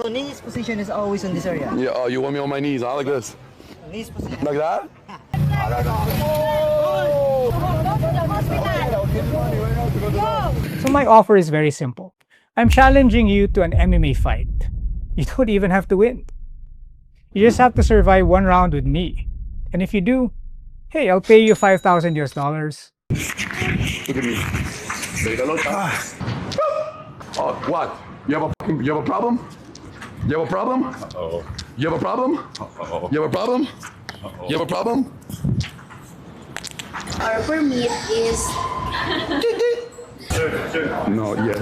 So knees position is always in this area? Yeah, oh, you want me on my knees, huh? Like this? Knees position. Like that? So my offer is very simple. I'm challenging you to an MMA fight. You don't even have to win. You just have to survive one round with me. And if you do, hey, I'll pay you $5,000 US. Look at me. Oh, what? You have a problem? You have a problem? Uh-oh. You have a problem? Uh-oh. You have a problem? Uh-oh. You have a problem? Our permit is... No, yes.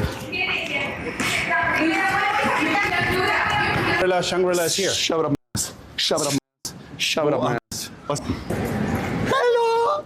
Shangri-La is here. Shove it up my ass. Shove it up my ass. Shove it up my ass. Hello!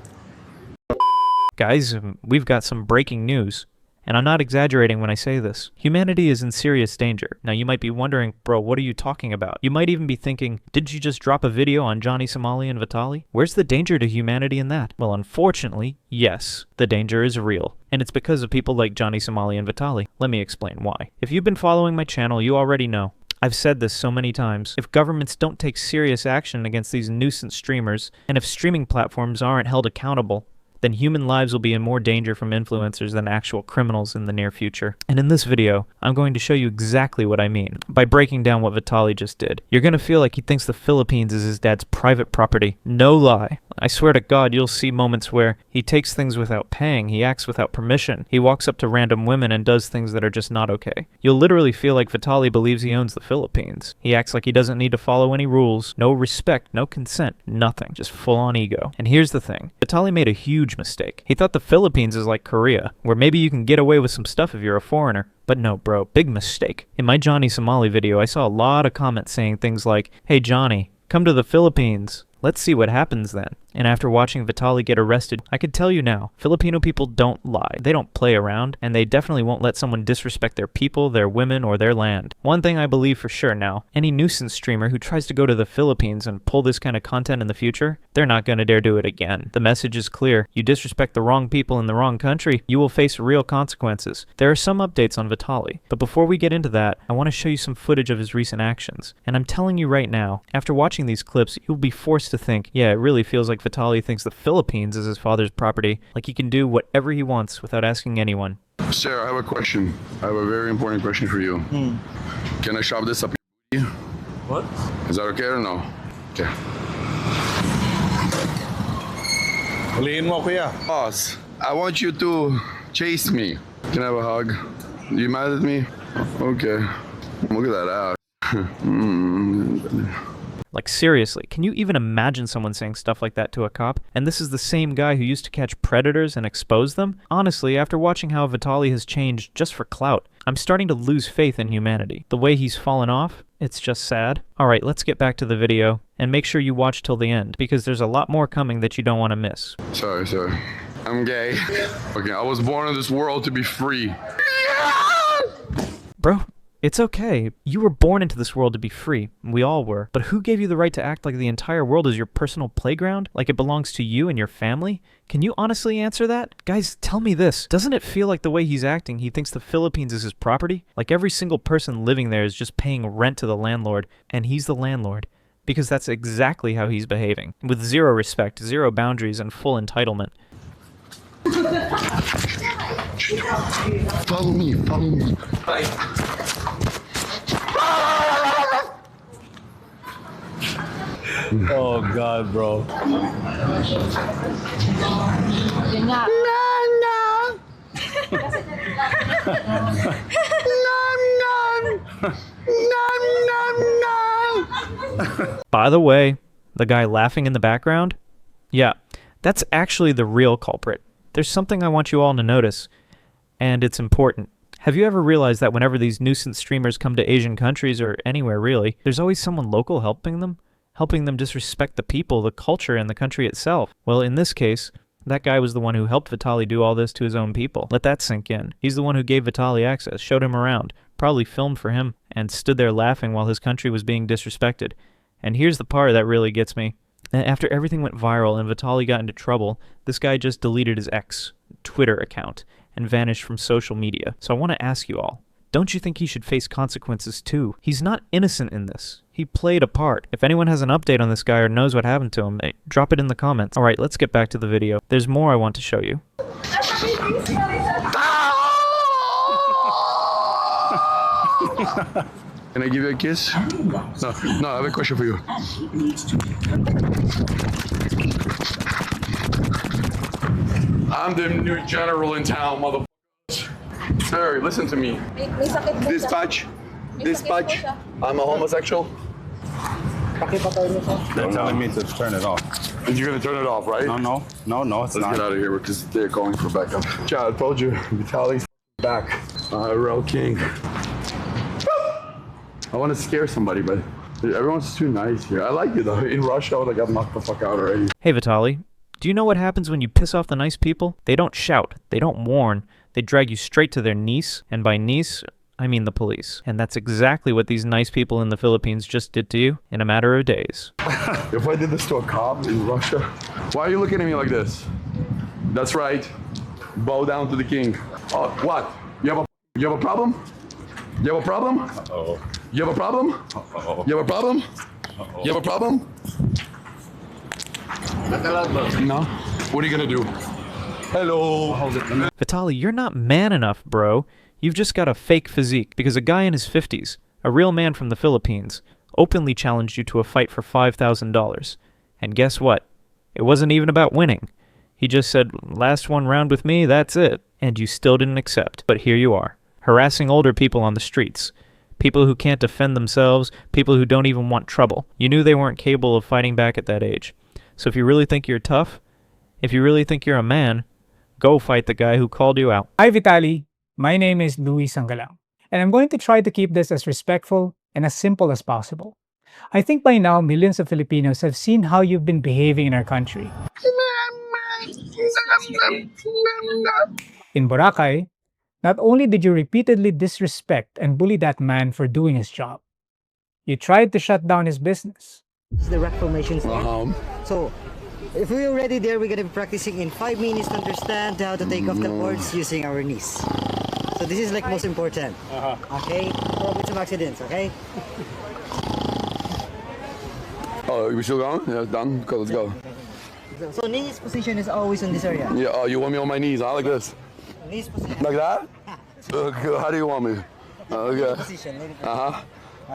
Guys, we've got some breaking news. And I'm not exaggerating when I say this. Humanity is in serious danger. Now you might be wondering, bro, what are you talking about? You might even be thinking, didn't you just drop a video on Johnny Somali and Vitaly? Where's the danger to humanity in that? Well, unfortunately, yes, the danger is real. And it's because of people like Johnny Somali and Vitaly. Let me explain why. If you've been following my channel, you already know. I've said this so many times. If governments don't take serious action against these nuisance streamers, and if streaming platforms aren't held accountable, then human lives will be in more danger from influencers than actual criminals in the near future. And in this video, I'm going to show you exactly what I mean by breaking down what Vitaly just did. You're going to feel like he thinks the Philippines is his dad's private property. No lie. I swear to God, you'll see moments where he takes things without paying, he acts without permission, he walks up to random women and does things that are just not okay. You'll literally feel like Vitaly believes he owns the Philippines. He acts like he doesn't need to follow any rules, no respect, no consent, nothing, just full-on ego. And here's the thing, Vitaly made a huge mistake. He thought the Philippines is like Korea, where maybe you can get away with some stuff if you're a foreigner. But no, bro, big mistake. In my Johnny Somali video, I saw a lot of comments saying things like, "Hey Johnny, come to the Philippines. Let's see what happens then." And after watching Vitaly get arrested, I could tell you now, Filipino people don't lie. They don't play around, and they definitely won't let someone disrespect their people, their women, or their land. One thing I believe for sure now, any nuisance streamer who tries to go to the Philippines and pull this kind of content in the future, they're not gonna dare do it again. The message is clear. You disrespect the wrong people in the wrong country, you will face real consequences. There are some updates on Vitaly, but before we get into that, I want to show you some footage of his recent actions. And I'm telling you right now, after watching these clips, you'll be forced to think, yeah, it really feels like Vitaly thinks the Philippines is his father's property, like he can do whatever he wants without asking anyone. Sir, I have a question. I have a very important question for you. Can I shove this up your booty? What? Is that okay or no? Okay. Huliin mo, kuya. Boss, I want you to chase me. Can I have a hug? You mad at me? Okay. Look at that ass. Like seriously, can you even imagine someone saying stuff like that to a cop? And this is the same guy who used to catch predators and expose them? Honestly, after watching how Vitaly has changed just for clout, I'm starting to lose faith in humanity. The way he's fallen off, it's just sad. Alright, let's get back to the video, and make sure you watch till the end, because there's a lot more coming that you don't want to miss. Sorry. I'm gay. Okay, I was born in this world to be free. Bro, it's okay. You were born into this world to be free. We all were. But who gave you the right to act like the entire world is your personal playground? Like it belongs to you and your family? Can you honestly answer that? Guys, tell me this. Doesn't it feel like the way he's acting, he thinks the Philippines is his property? Like every single person living there is just paying rent to the landlord, and he's the landlord. Because that's exactly how he's behaving. With zero respect, zero boundaries, and full entitlement. Follow me. Oh God, bro. By the way, the guy laughing in the background? Yeah, that's actually the real culprit. There's something I want you all to notice, and it's important. Have you ever realized that whenever these nuisance streamers come to Asian countries, or anywhere really, there's always someone local helping them disrespect the people, the culture, and the country itself? Well, in this case, that guy was the one who helped Vitaly do all this to his own people. Let that sink in. He's the one who gave Vitaly access, showed him around, probably filmed for him, and stood there laughing while his country was being disrespected. And here's the part that really gets me. After everything went viral and Vitaly got into trouble, this guy just deleted his X Twitter account and vanished from social media. So I want to ask you all, don't you think he should face consequences too? He's not innocent in this. He played a part. If anyone has an update on this guy or knows what happened to him, drop it in the comments. Alright, let's get back to the video. There's more I want to show you. Can I give you a kiss? No, I have a question for you. I'm the new general in town, motherfuckers. Sir, listen to me. Dispatch. I'm a homosexual. They're telling me to turn it off. And you're gonna turn it off, right? No, it's Let's not. get out of here because they're going for backup. Chad, I told you, Vitaly's back. Real king. I want to scare somebody, but everyone's too nice here. I like it though. In Russia, I would have got knocked the fuck out already. Hey Vitaly, do you know what happens when you piss off the nice people? They don't shout, they don't warn, they drag you straight to their niece, and by niece, I mean the police. And that's exactly what these nice people in the Philippines just did to you in a matter of days. If I did this to a cop in Russia, why are you looking at me like this? That's right. Bow down to the king. Oh, what? You have a problem? You have a problem? Uh-oh. You have a problem? Uh-oh. You have a problem? Uh-oh. You have a problem? No. What are you gonna do? Hello. Vitaly, you're not man enough, bro. You've just got a fake physique because a guy in his 50s, a real man from the Philippines, openly challenged you to a fight for $5,000. And guess what? It wasn't even about winning. He just said, last one round with me, that's it. And you still didn't accept. But here you are, harassing older people on the streets. People who can't defend themselves, people who don't even want trouble. You knew they weren't capable of fighting back at that age. So if you really think you're tough, if you really think you're a man, go fight the guy who called you out. Hi Vitaly, my name is Luis Sangalang, and I'm going to try to keep this as respectful and as simple as possible. I think by now millions of Filipinos have seen how you've been behaving in our country. In Boracay, not only did you repeatedly disrespect and bully that man for doing his job, you tried to shut down his business. This is the reclamation stand. So, if we're already there, we're gonna be practicing in 5 minutes to understand how to take off the boards using our knees. So this is like most important. Okay? To avoid some accidents, okay? Oh, we still going? Yeah, done? Okay, let's go. So knees position is always in this area. Yeah, oh, you want me on my knees, huh? Like this? Knees position. Like that? Okay, how do you want me? Okay. Position. Uh-huh.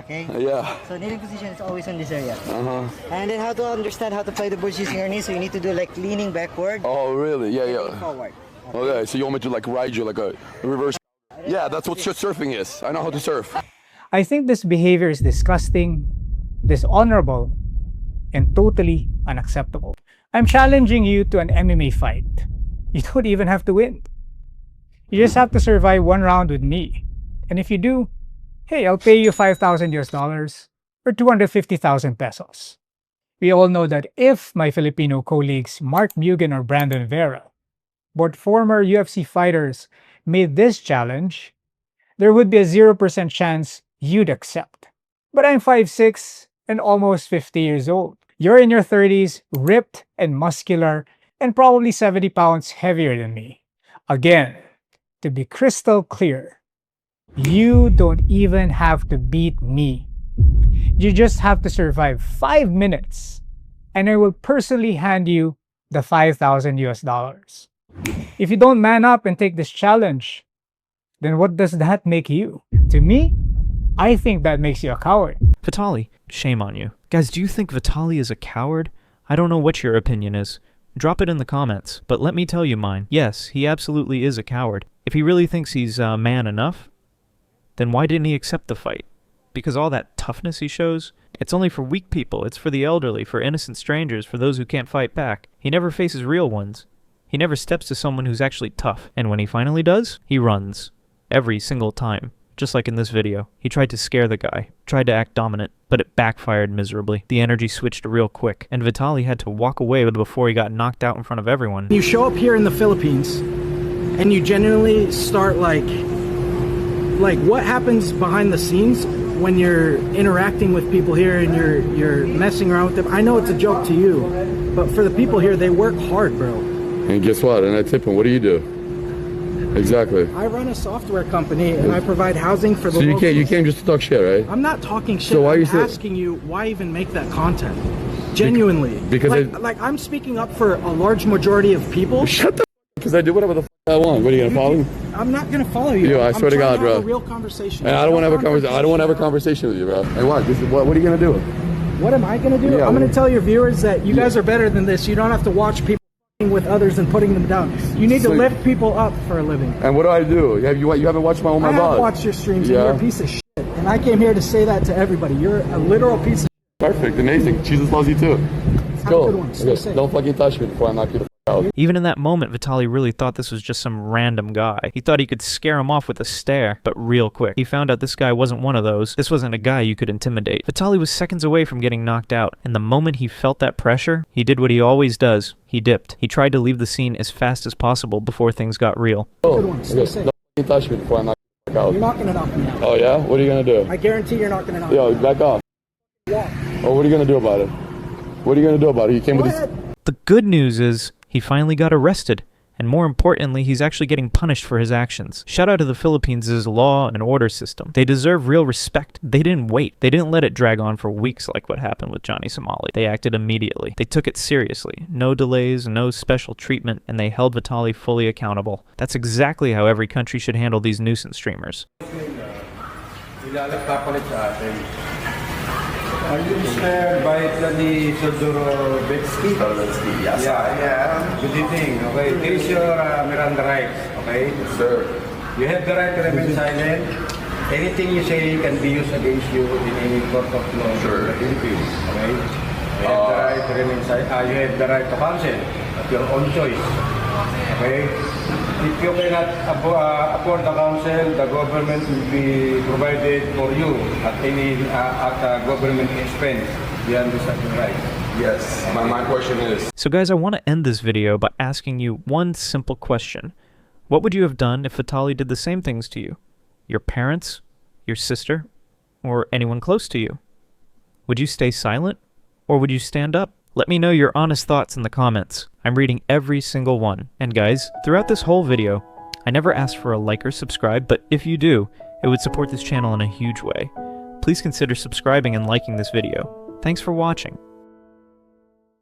Okay? Yeah. So kneeling position is always on this area. Uh-huh. And then how to understand how to play the boards using your knees, so you need to do like leaning backward. Oh, really? Yeah, Leaning yeah. forward. Okay, so you want me to like ride you like a reverse? Yeah, that's what surfing is. I know how to surf. I think this behavior is disgusting, dishonorable, and totally unacceptable. I'm challenging you to an MMA fight. You don't even have to win. You just have to survive 1 round with me. And if you do, hey, I'll pay you $5,000 or 250,000 pesos. We all know that if my Filipino colleagues Mark Mugen or Brandon Vera, both former UFC fighters, made this challenge, there would be a 0% chance you'd accept. But I'm 5'6" and almost 50 years old. You're in your 30s, ripped and muscular, and probably 70 pounds heavier than me. Again, to be crystal clear, you don't even have to beat me. You just have to survive 5 minutes, and I will personally hand you the $5,000. If you don't man up and take this challenge, then what does that make you? To me, I think that makes you a coward. Vitaly, shame on you. Guys, do you think Vitaly is a coward? I don't know what your opinion is. Drop it in the comments, but let me tell you mine. Yes, he absolutely is a coward. If he really thinks he's man enough, then why didn't he accept the fight? Because all that toughness he shows, it's only for weak people, it's for the elderly, for innocent strangers, for those who can't fight back. He never faces real ones. He never steps to someone who's actually tough, and when he finally does, he runs. Every single time. Just like in this video. He tried to scare the guy, tried to act dominant, but it backfired miserably. The energy switched real quick, and Vitaly had to walk away before he got knocked out in front of everyone. You show up here in the Philippines, and you genuinely start like what happens behind the scenes when you're interacting with people here and you're messing around with them. I know it's a joke to you, but for the people here, they work hard, bro. And guess what? And I tip him. What do you do? Exactly. I run a software company and I provide housing for the So you locals. can't just talk shit, right? I'm not talking shit. So why are you I'm asking you why even make that content? Genuinely. Because like I'm speaking up for a large majority of people. Shut the because I do whatever the I want. What are you gonna follow me? I'm not gonna follow you. Yo, I swear to God, I'm trying to have bro. a real conversation. And I don't want to have a conversation. I don't want to have a conversation with you, bro. Hey, what? What are you gonna do? What am I gonna do? Yeah, I'm gonna tell your viewers that you guys are better than this. You don't have to watch people with others and putting them down. You need to lift people up for a living. And what do I do? You haven't watched my I have vlog? watched your streams and you're a piece of shit. And I came here to say that to everybody. You're a literal piece of shit. Perfect, amazing. Jesus loves you too. Let's Have go. a good one. Stay safe. Don't fucking touch me before I knock you the f out. Even in that moment, Vitaly really thought this was just some random guy. He thought he could scare him off with a stare, but real quick, he found out this guy wasn't one of those. This wasn't a guy you could intimidate. Vitaly was seconds away from getting knocked out, and the moment he felt that pressure, he did what he always does. He dipped. He tried to leave the scene as fast as possible before things got real. Good one. Stay safe. Don't fucking touch me before I knock you the f out. You're not gonna knock me out. Oh yeah? What are you gonna do? I guarantee you're not gonna knock me Yo, out. back off. Yeah. Oh, what are you gonna do about it? What are you gonna do about it? You came with this. The good news is, he finally got arrested, and more importantly, he's actually getting punished for his actions. Shout out to the Philippines' law and order system. They deserve real respect. They didn't wait. They didn't let it drag on for weeks like what happened with Johnny Somali. They acted immediately. They took it seriously. No delays, no special treatment, and they held Vitaly fully accountable. That's exactly how every country should handle these nuisance streamers. Are you Mr. Vitaly Zdorovetskiy? Yes. Yeah. Good evening. Okay, here is your Miranda rights. Okay. Yes, sir. You have the right to remain silent. Anything you say can be used against you in any court of law in the Philippines. Okay. You have the right to remain silent. You have the right to counsel at your own choice. Okay. If you cannot afford the counsel, the government will be provided for you at any government expense. You understand, right? Yes. My question is. So guys, I want to end this video by asking you one simple question. What would you have done if Vitaly did the same things to you? Your parents? Your sister? Or anyone close to you? Would you stay silent? Or would you stand up? Let me know your honest thoughts in the comments. I'm reading every single one. And guys, throughout this whole video, I never asked for a like or subscribe, but if you do, it would support this channel in a huge way. Please consider subscribing and liking this video. Thanks for watching.